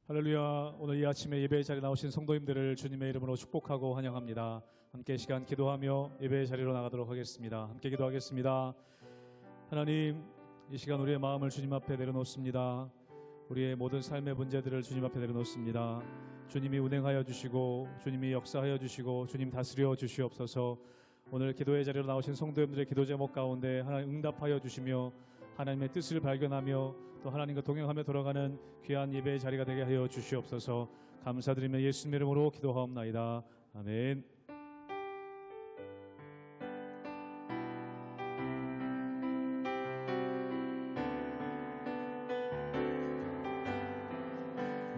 할렐루야. 오늘 이 아침에 예배의 자리에 나오신 성도님들을 주님의 이름으로 축복하고 환영합니다. 함께 시간 기도하며 예배의 자리로 나가도록 하겠습니다. 함께 기도하겠습니다. 하나님, 이 시간 우리의 마음을 주님 앞에 내려놓습니다. 우리의 모든 삶의 문제들을 주님 앞에 내려놓습니다. 주님이 운행하여 주시고 주님이 역사하여 주시고 주님 다스려 주시옵소서. 오늘 기도의 자리로 나오신 성도님들의 기도 제목 가운데 하나님 응답하여 주시며 하나님의 뜻을 발견하며 또 하나님과 동행하며 돌아가는 귀한 예배의 자리가 되게 하여 주시옵소서. 감사드리며 예수님의 이름으로 기도하옵나이다. 아멘.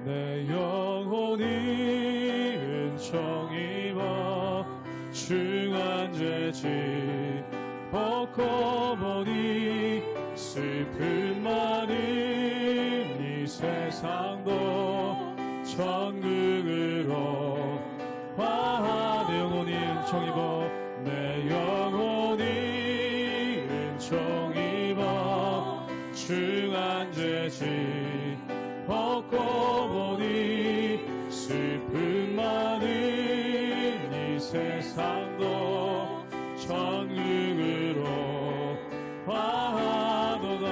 내 영혼이 은총 입어 중한 죄짐 벗고 보니 슬픔 많은 이 세상도 천국으로 내 영혼이 은총 입어 내 영혼이 은총 입어 중한 죄짐 벗고 보니 슬픔 많은 이 세상도 천국으로 화하도다.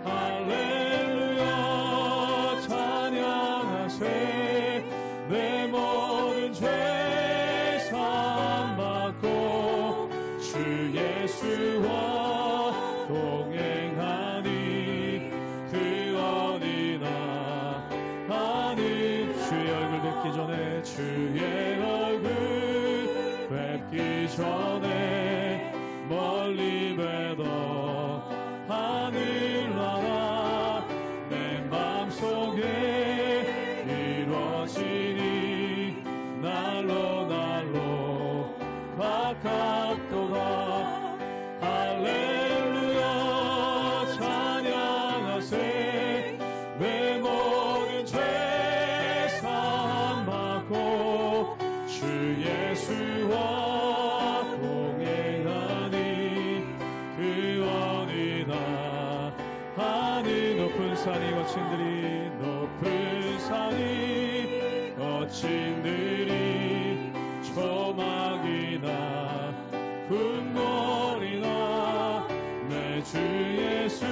할렐루야 찬양하세. 내 모든 죄 사함받고 주 예수와 동행하니 그 어디나 하늘 주의 얼굴 뵙기 전에 주의 얼굴 뵙기 전에 멀리 뵈던 하늘나라 내 맘속에 이루어지니 날로 날로 가깝도다. 할렐루야 찬양하세. 내 모든 죄 사함받고 주 예수와 동행하니 그 어디나 하늘 높은 산이 거친들이 조막이나 궁궐이나 내 주 예수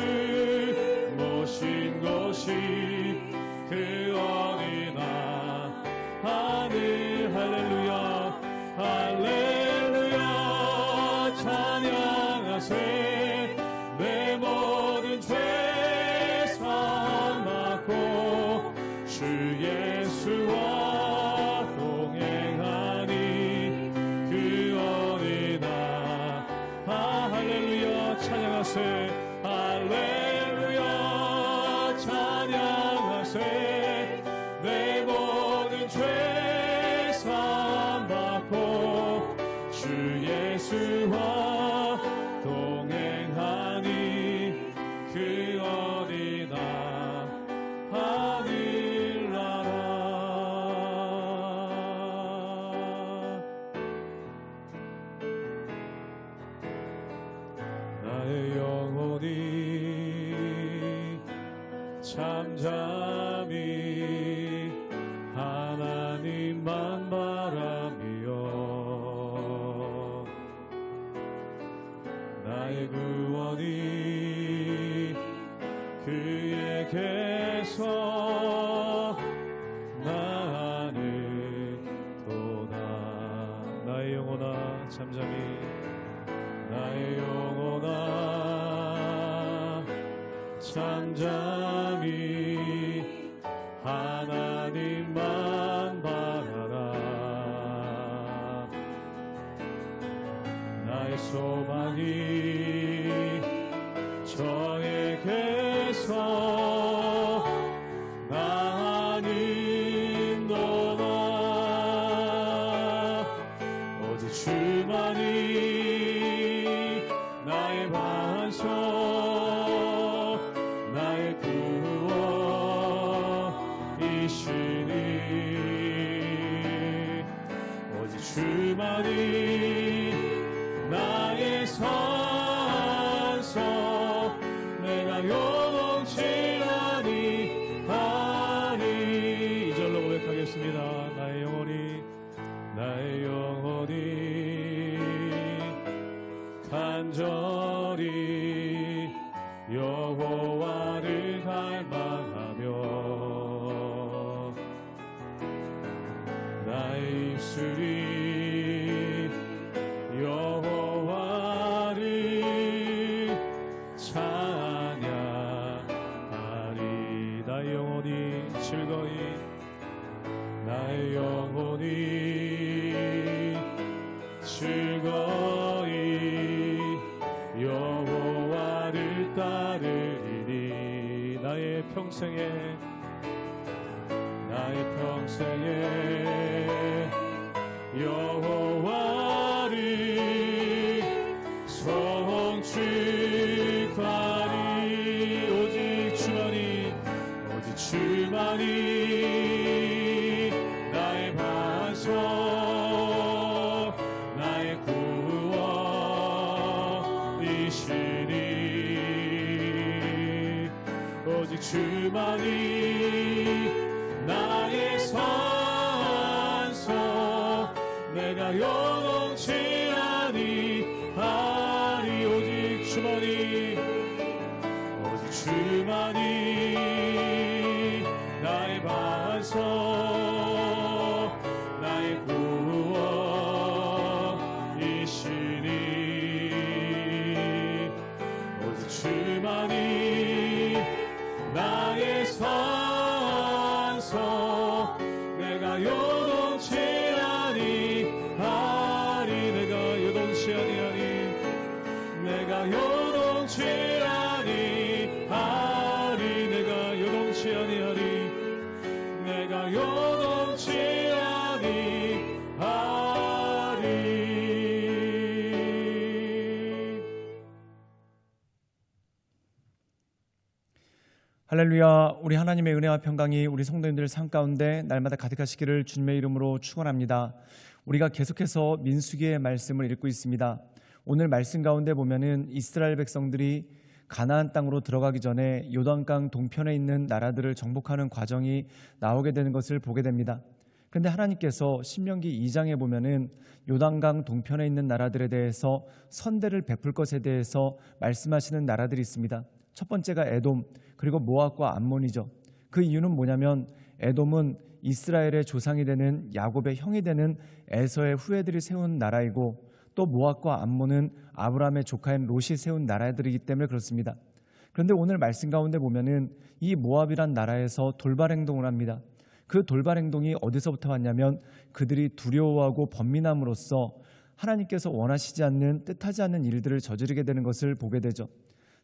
모신 곳이 그 어디나 하늘. 할렐루야 할렐루야 찬양하세. 내 모든 죄 사함받고 주 예수와 동행하니 그 어디나 할렐루야 찬양하세. 할렐루야 찬양하세. 내 모든 죄 사함받고 주 예수와 동행하니 그 어디나 하늘나라. 나의 영혼이 잠잠히 하나님만 바라며 나의 구원이 그에게서 나는도다. 나의 영혼아 잠잠히 나의 영혼아 잠잠히 하나님만 바라라. 나의 소망이 저에게서 나는도다. 오직 주만이 나의 반석 나의 구원이시니 오직 주만이 나의 산성 내가 요동치라니 하니 힘쓰리 여호와를 찬양하리. 나의 영혼이 즐거이 나의 영혼이 즐거이 여호와를 따르리니. 나의 평생에 여호와를 송축하리. 오직 주만이 나의 반석 나의 구원이시니. 오직 주만이 나의 산소 내가 요동치 아니하리. 오직 주만이 나의 반석 나의 구원이시니. 오직 주만이 나의 산소 내가 요동치 아니하리. 내가 요동치 아니하리. 내가 요동치 아니하리. 내가 요동치 아니하리. 내가 요동치 아니하리. 할렐루야. 우리 하나님의 은혜와 평강이 우리 성도님들 삶 가운데 날마다 가득하시기를 주님의 이름으로 축원합니다. 우리가 계속해서 민수기의 말씀을 읽고 있습니다. 오늘 말씀 가운데 보면은 이스라엘 백성들이 가나안 땅으로 들어가기 전에 요단강 동편에 있는 나라들을 정복하는 과정이 나오게 되는 것을 보게 됩니다. 그런데 하나님께서 신명기 2장에 보면은 요단강 동편에 있는 나라들에 대해서 선대를 베풀 것에 대해서 말씀하시는 나라들이 있습니다. 첫 번째가 에돔, 그리고 모압과 암몬이죠. 그 이유는 뭐냐면 에돔은 이스라엘의 조상이 되는 야곱의 형이 되는 에서의 후예들이 세운 나라이고, 또 모압과 암몬은 아브라함의 조카인 롯이 세운 나라들이기 때문에 그렇습니다. 그런데 오늘 말씀 가운데 보면은 이 모압이란 나라에서 돌발 행동을 합니다. 그 돌발 행동이 어디서부터 왔냐면 그들이 두려워하고 번민함으로써 하나님께서 원하시지 않는, 뜻하지 않는 일들을 저지르게 되는 것을 보게 되죠.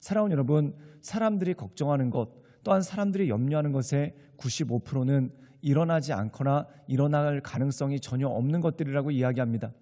사랑하는 여러분, 사람들이 걱정하는 것, 또한 사람들이 염려하는 것의 95%는 일어나지 않거나 일어날 가능성이 전혀 없는 것들이라고 이야기합니다.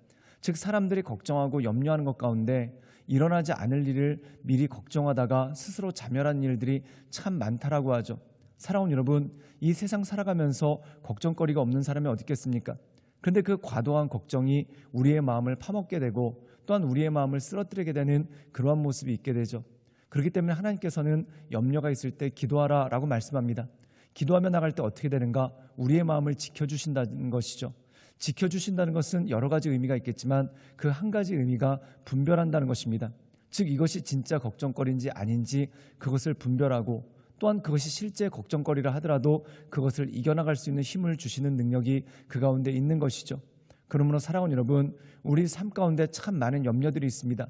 즉 사람들이 걱정하고 염려하는 것 가운데 일어나지 않을 일을 미리 걱정하다가 스스로 자멸한 일들이 참 많다라고 하죠. 사랑하는 여러분, 이 세상 살아가면서 걱정거리가 없는 사람이 어디 있겠습니까? 그런데 그 과도한 걱정이 우리의 마음을 파먹게 되고 또한 우리의 마음을 쓰러뜨리게 되는 그러한 모습이 있게 되죠. 그렇기 때문에 하나님께서는 염려가 있을 때 기도하라 라고 말씀합니다. 기도하며 나갈 때 어떻게 되는가? 우리의 마음을 지켜주신다는 것이죠. 지켜주신다는 것은 여러 가지 의미가 있겠지만 그 한 가지 의미가 분별한다는 것입니다. 즉 이것이 진짜 걱정거리인지 아닌지 그것을 분별하고, 또한 그것이 실제 걱정거리라 하더라도 그것을 이겨나갈 수 있는 힘을 주시는 능력이 그 가운데 있는 것이죠. 그러므로 사랑하는 여러분, 우리 삶 가운데 참 많은 염려들이 있습니다.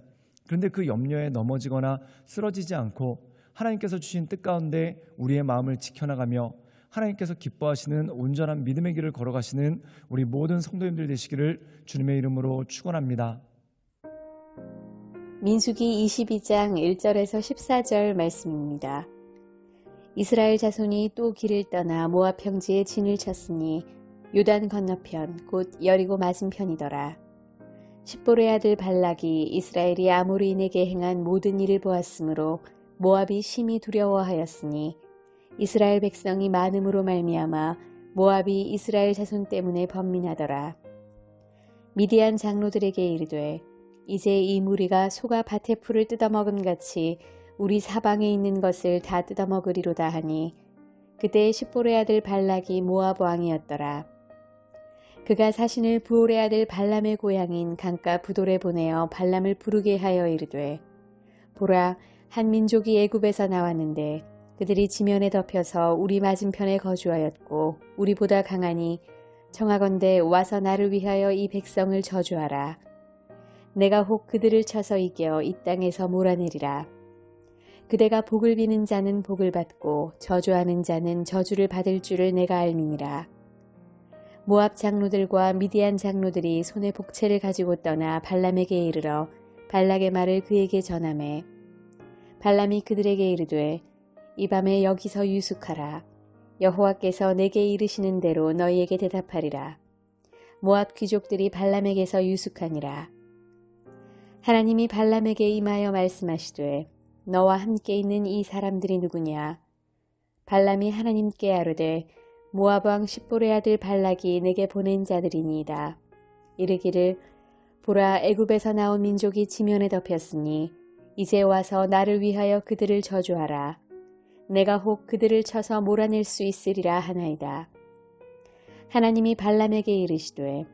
그런데 그 염려에 넘어지거나 쓰러지지 않고 하나님께서 주신 뜻 가운데 우리의 마음을 지켜나가며 하나님께서 기뻐하시는 온전한 믿음의 길을 걸어가시는 우리 모든 성도님들 되시기를 주님의 이름으로 축원합니다. 민수기 22장 1절에서 14절 말씀입니다. 이스라엘 자손이 또 길을 떠나 모압 평지에 진을 쳤으니 요단 건너편 곧 여리고 맞은편이더라. 십보레 아들 발락이 이스라엘이 아모리인에게 행한 모든 일을 보았으므로 모압이 심히 두려워하였으니 이스라엘 백성이 많음으로 말미암아 모압이 이스라엘 자손 때문에 번민하더라. 미디안 장로들에게 이르되 이제 이 무리가 소가 밭의 풀을 뜯어먹음 같이 우리 사방에 있는 것을 다 뜯어먹으리로다 하니 그때 십보레 아들 발락이 모압 왕이었더라. 그가 자신을 부올의 아들 발람의 고향인 강가 부돌에 보내어 발람을 부르게 하여 이르되 보라, 한 민족이 애굽에서 나왔는데 그들이 지면에 덮여서 우리 맞은편에 거주하였고 우리보다 강하니 청하건대 와서 나를 위하여 이 백성을 저주하라. 내가 혹 그들을 쳐서 이겨 이 땅에서 몰아내리라. 그대가 복을 비는 자는 복을 받고 저주하는 자는 저주를 받을 줄을 내가 알미니라. 모압 장로들과 미디안 장로들이 손에 복채를 가지고 떠나 발람에게 이르러 발락의 말을 그에게 전하매 발람이 그들에게 이르되 이 밤에 여기서 유숙하라. 여호와께서 내게 이르시는 대로 너희에게 대답하리라. 모압 귀족들이 발람에게서 유숙하니라. 하나님이 발람에게 임하여 말씀하시되 너와 함께 있는 이 사람들이 누구냐? 발람이 하나님께 아뢰되 모압 왕 십볼의 아들 발락이 내게 보낸 자들이니이다. 이르기를 보라 애굽에서 나온 민족이 지면에 덮였으니 이제 와서 나를 위하여 그들을 저주하라. 내가 혹 그들을 쳐서 몰아낼 수 있으리라 하나이다. 하나님이 발람에게 이르시되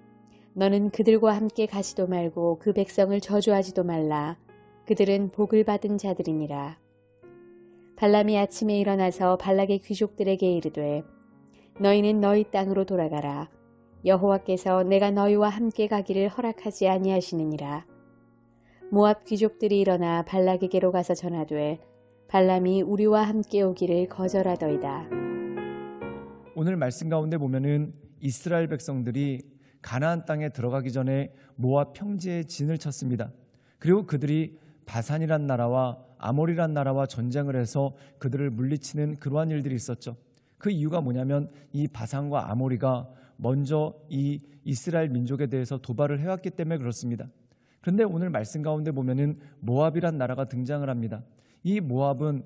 너는 그들과 함께 가지도 말고 그 백성을 저주하지도 말라. 그들은 복을 받은 자들이니라. 발람이 아침에 일어나서 발락의 귀족들에게 이르되 너희는 너희 땅으로 돌아가라. 여호와께서 내가 너희와 함께 가기를 허락하지 아니하시느니라. 모압 귀족들이 일어나 발락에게로 가서 전하되 발람이 우리와 함께 오기를 거절하더이다. 오늘 말씀 가운데 보면은 이스라엘 백성들이 가나안 땅에 들어가기 전에 모압 평지에 진을 쳤습니다. 그리고 그들이 바산이란 나라와 아몰이란 나라와 전쟁을 해서 그들을 물리치는 그러한 일들이 있었죠. 그 이유가 뭐냐면 이 바산과 아몰이가 먼저 이 이스라엘 민족에 대해서 도발을 해왔기 때문에 그렇습니다. 그런데 오늘 말씀 가운데 보면은 모압이란 나라가 등장을 합니다. 이 모압은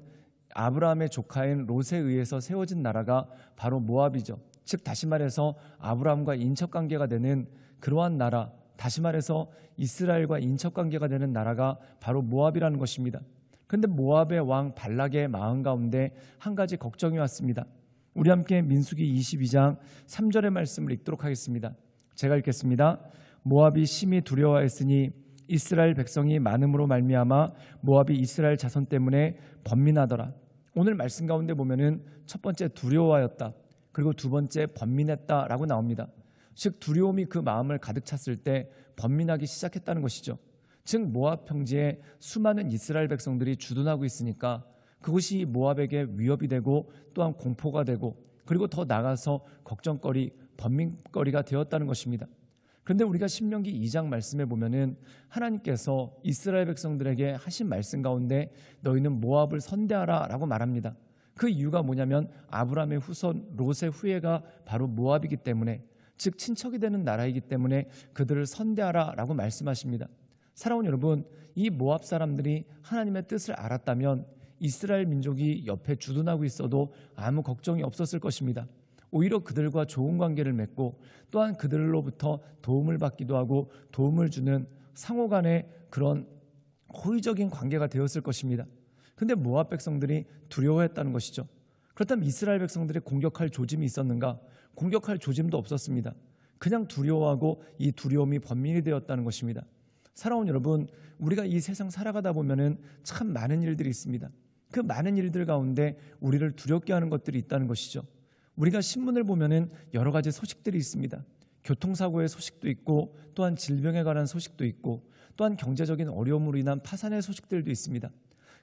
아브라함의 조카인 롯에 의해서 세워진 나라가 바로 모압이죠. 즉 다시 말해서 아브라함과 인척관계가 되는 그러한 나라, 다시 말해서 이스라엘과 인척관계가 되는 나라가 바로 모압이라는 것입니다. 그런데 모압의 왕 발락의 마음 가운데 한 가지 걱정이 왔습니다. 우리 함께 민수기 22장 3절의 말씀을 읽도록 하겠습니다. 제가 읽겠습니다. 모압이 심히 두려워했으니 이스라엘 백성이 많음으로 말미암아 모압이 이스라엘 자손 때문에 번민하더라. 오늘 말씀 가운데 보면은 첫 번째 두려워하였다. 그리고 두 번째 번민했다라고 나옵니다. 즉 두려움이 그 마음을 가득 찼을 때 번민하기 시작했다는 것이죠. 즉 모압 평지에 수많은 이스라엘 백성들이 주둔하고 있으니까 그것이 모압에게 위협이 되고 또한 공포가 되고 그리고 더 나아가서 걱정거리, 번민거리가 되었다는 것입니다. 그런데 우리가 신명기 2장 말씀에 보면은 하나님께서 이스라엘 백성들에게 하신 말씀 가운데 너희는 모압을 선대하라 라고 말합니다. 그 이유가 뭐냐면 아브라함의 후손 롯의 후예가 바로 모압이기 때문에, 즉 친척이 되는 나라이기 때문에 그들을 선대하라 라고 말씀하십니다. 사랑하는 여러분, 이 모압 사람들이 하나님의 뜻을 알았다면 이스라엘 민족이 옆에 주둔하고 있어도 아무 걱정이 없었을 것입니다. 오히려 그들과 좋은 관계를 맺고 또한 그들로부터 도움을 받기도 하고 도움을 주는 상호 간의 그런 호의적인 관계가 되었을 것입니다. 그런데 모압 백성들이 두려워했다는 것이죠. 그렇다면 이스라엘 백성들이 공격할 조짐이 있었는가? 공격할 조짐도 없었습니다. 그냥 두려워하고 이 두려움이 번민이 되었다는 것입니다. 사랑하는 여러분, 우리가 이 세상 살아가다 보면은 참 많은 일들이 있습니다. 그 많은 일들 가운데 우리를 두렵게 하는 것들이 있다는 것이죠. 우리가 신문을 보면은 여러 가지 소식들이 있습니다. 교통사고의 소식도 있고 또한 질병에 관한 소식도 있고 또한 경제적인 어려움으로 인한 파산의 소식들도 있습니다.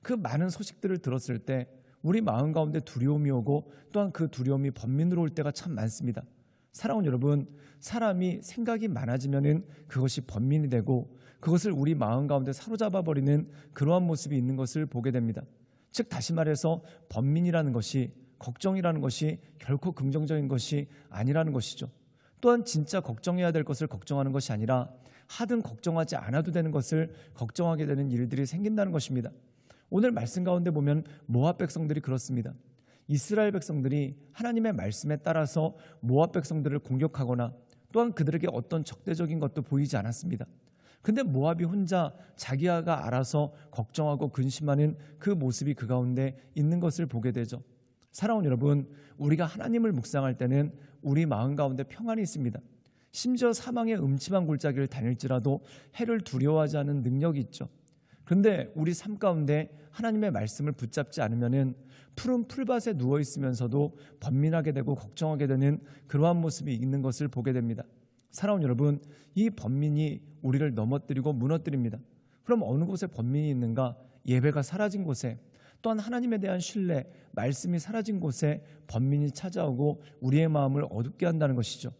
그 많은 소식들을 들었을 때 우리 마음 가운데 두려움이 오고 또한 그 두려움이 번민으로 올 때가 참 많습니다. 사랑하는 여러분, 사람이 생각이 많아지면은 그것이 번민이 되고 그것을 우리 마음 가운데 사로잡아 버리는 그러한 모습이 있는 것을 보게 됩니다. 즉 다시 말해서 번민이라는 것이, 걱정이라는 것이 결코 긍정적인 것이 아니라는 것이죠. 또한 진짜 걱정해야 될 것을 걱정하는 것이 아니라 하등 걱정하지 않아도 되는 것을 걱정하게 되는 일들이 생긴다는 것입니다. 오늘 말씀 가운데 보면 모압 백성들이 그렇습니다. 이스라엘 백성들이 하나님의 말씀에 따라서 모압 백성들을 공격하거나 또한 그들에게 어떤 적대적인 것도 보이지 않았습니다. 근데 모압이 혼자 자기가 알아서 걱정하고 근심하는 그 모습이 그 가운데 있는 것을 보게 되죠. 사랑하는 여러분, 우리가 하나님을 묵상할 때는 우리 마음 가운데 평안이 있습니다. 심지어 사망의 음침한 골짜기를 다닐지라도 해를 두려워하지 않는 능력이 있죠. 그런데 우리 삶 가운데 하나님의 말씀을 붙잡지 않으면은 푸른 풀밭에 누워 있으면서도 번민하게 되고 걱정하게 되는 그러한 모습이 있는 것을 보게 됩니다. 사랑하는 여러분, 이 번민이 우리를 넘어뜨리고 무너뜨립니다. 그럼 어느 곳에 번민이 있는가? 예배가 사라진 곳에, 또한 하나님에 대한 신뢰, 말씀이 사라진 곳에 번민이 찾아오고 우리의 마음을 어둡게 한다는 것이죠.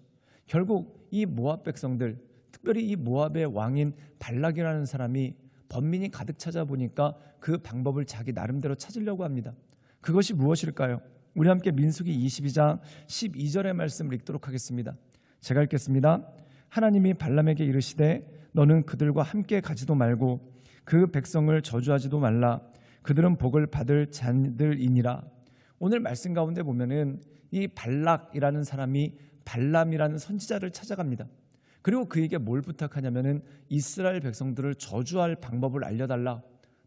결국 이 모압 백성들, 특별히 이 모압의 왕인 발락이라는 사람이 번민이 가득 찾아보니까 그 방법을 자기 나름대로 찾으려고 합니다. 그것이 무엇일까요? 우리 함께 민수기 22장 12절의 말씀을 읽도록 하겠습니다. 제가 읽겠습니다. 하나님이 발람에게 이르시되 너는 그들과 함께 가지도 말고 그 백성을 저주하지도 말라. 그들은 복을 받을 자들이니라. 오늘 말씀 가운데 보면은 이 발락이라는 사람이 발람이라는 선지자를 찾아갑니다. 그리고 그에게 뭘 부탁하냐면은 이스라엘 백성들을 저주할 방법을 알려달라.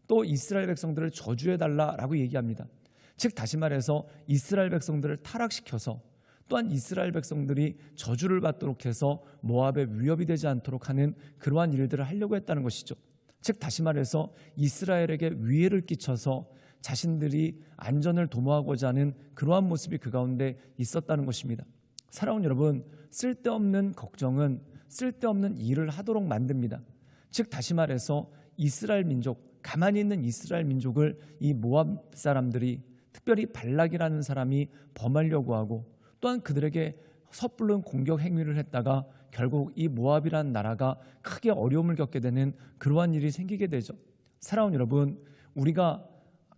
또 이스라엘 백성들을 저주해달라라고 얘기합니다. 즉 다시 말해서 이스라엘 백성들을 타락시켜서 또한 이스라엘 백성들이 저주를 받도록 해서 모압의 위협이 되지 않도록 하는 그러한 일들을 하려고 했다는 것이죠. 즉 다시 말해서 이스라엘에게 위해를 끼쳐서 자신들이 안전을 도모하고자 하는 그러한 모습이 그 가운데 있었다는 것입니다. 사랑하는 여러분, 쓸데없는 걱정은 쓸데없는 일을 하도록 만듭니다. 즉 다시 말해서 이스라엘 민족, 가만히 있는 이스라엘 민족을 이 모압 사람들이, 특별히 발락이라는 사람이 범하려고 하고 또한 그들에게 섣부른 공격 행위를 했다가 결국 이 모압이라는 나라가 크게 어려움을 겪게 되는 그러한 일이 생기게 되죠. 사랑하는 여러분, 우리가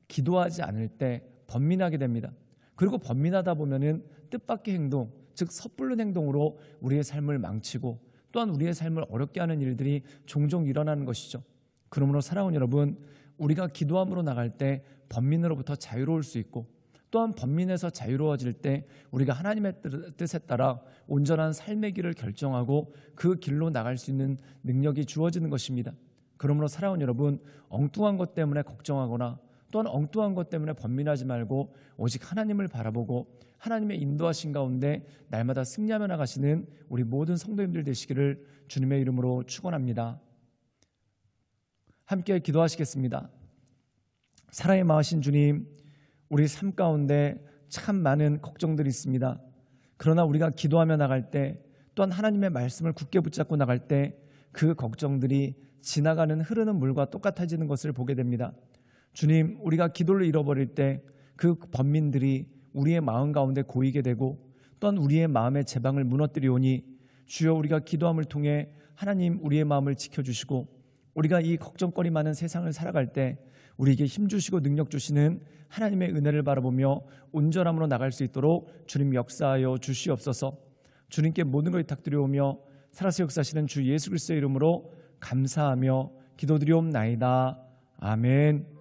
기도하지 않을 때 번민하게 됩니다. 그리고 번민하다 보면은 뜻밖의 행동, 즉 섣부른 행동으로 우리의 삶을 망치고 또한 우리의 삶을 어렵게 하는 일들이 종종 일어나는 것이죠. 그러므로 사랑하는 여러분, 우리가 기도함으로 나갈 때 번민으로부터 자유로울 수 있고 또한 번민에서 자유로워질 때 우리가 하나님의 뜻에 따라 온전한 삶의 길을 결정하고 그 길로 나갈 수 있는 능력이 주어지는 것입니다. 그러므로 사랑하는 여러분, 엉뚱한 것 때문에 걱정하거나 또한 엉뚱한 것 때문에 번민하지 말고 오직 하나님을 바라보고 하나님의 인도하신 가운데 날마다 승리하며 나가시는 우리 모든 성도님들 되시기를 주님의 이름으로 축원합니다. 함께 기도하시겠습니다. 사랑의 마하신 주님, 우리 삶 가운데 참 많은 걱정들이 있습니다. 그러나 우리가 기도하며 나갈 때 또한 하나님의 말씀을 굳게 붙잡고 나갈 때 그 걱정들이 지나가는 흐르는 물과 똑같아지는 것을 보게 됩니다. 주님, 우리가 기도를 잃어버릴 때 그 번민들이 우리의 마음 가운데 고이게 되고 또한 우리의 마음의 제방을 무너뜨리오니 주여, 우리가 기도함을 통해 하나님 우리의 마음을 지켜주시고 우리가 이 걱정거리 많은 세상을 살아갈 때 우리에게 힘주시고 능력 주시는 하나님의 은혜를 바라보며 온전함으로 나갈 수 있도록 주님 역사하여 주시옵소서. 주님께 모든 걸 부탁드리오며 살아서 역사하시는 주 예수 그리스도의 이름으로 감사하며 기도드리옵나이다. 아멘.